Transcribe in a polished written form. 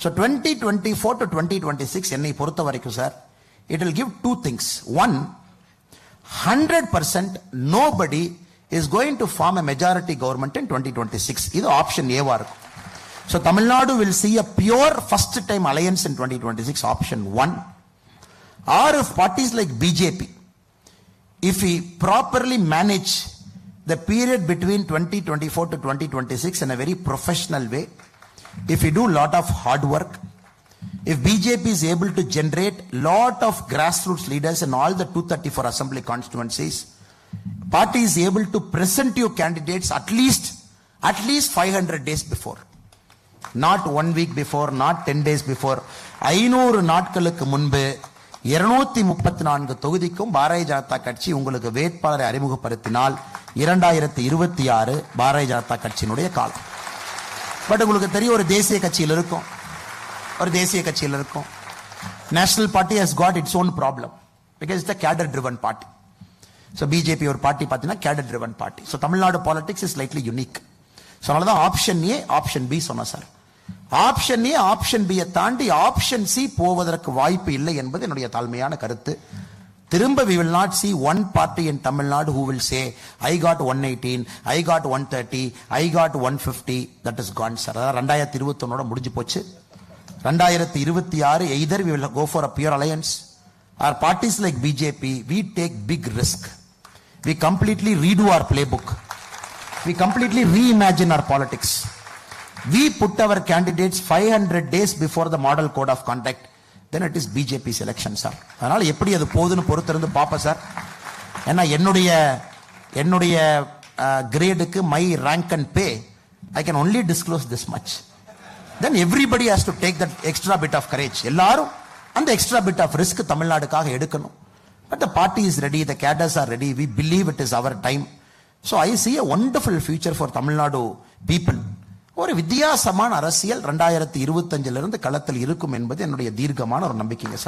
So 2024 to 2026 என்னை பொறுத்த வரைக்கும் sir, it will give two things. One, 100% nobody is going to form a majority government in 2026. இது option ஏவா இருக்கும். So Tamil Nadu will see a pure first time alliance in 2026, option 1. Or if parties like BJP, if we properly manage the period between 2024 to 2026 in a very professional way, if we do lot of hard work, if BJP is able to generate lot of grassroots leaders in all the 234 assembly constituencies, party is able to present you candidates at least 500 days before, not 1 week before, not 10 days before. 500 நாட்களுக்கு முன்பு 234 தொகுதிக்கும் பாரதிய ஜனதா கட்சி உங்களுக்கு வேட்பாளரை அறிமுகப்படுத்தினால் 2026 பாரதிய ஜனதா கட்சியினுடைய காலம். But உங்களுக்கு தெரியும், ஒரு தேசிய கட்சியில் இருக்கும், national party has got its own problem because it's a cadre driven party. So BJP ஒரு பார்ட்டி பார்த்தீங்கன்னா cadre driven party. So Tamil Nadu politics is slightly unique. So அதனால தான் ஆப்ஷன் ஏ ஆப்ஷன் பி சொன்னேன் sir. Option A option B தாண்டி option C போவதற்கு வாய்ப்பு இல்லை என்பது என்னுடைய தாழ்மையான கருத்து. திரும்ப we will not see one party in Tamil Nadu who will say I got 118, I got 130, I got 150. That is gone sir. 2021 முடிஞ்சு போச்சு. 2026 either we will go for a pure alliance or parties like BJP, we take big risk. We completely redo our playbook. We completely reimagine our politics. We put our candidates 500 days before the model code of conduct. Then it is BJP's election sir. அதனால எப்படி அது போகுதுன்னு பொறுத்திருந்து பாப்போம் sir. ஏன்னா என்னுடைய கிரேடுக்கு my rank and pay, I can only disclose this much. Then everybody has to take that extra bit of courage. எல்லாரும் அந்த extra bit of risk தமிழ்நாடுக்காக எடுக்கணும். But the party is ready, the cadres are ready. We believe it is our time. So I see a wonderful future for Tamil Nadu people. ஒரு வித்தியாசமான அரசியல் 2025 களத்தில் இருக்கும் என்பது என்னுடைய தீர்க்கமான ஒரு நம்பிக்கைங்க சார்.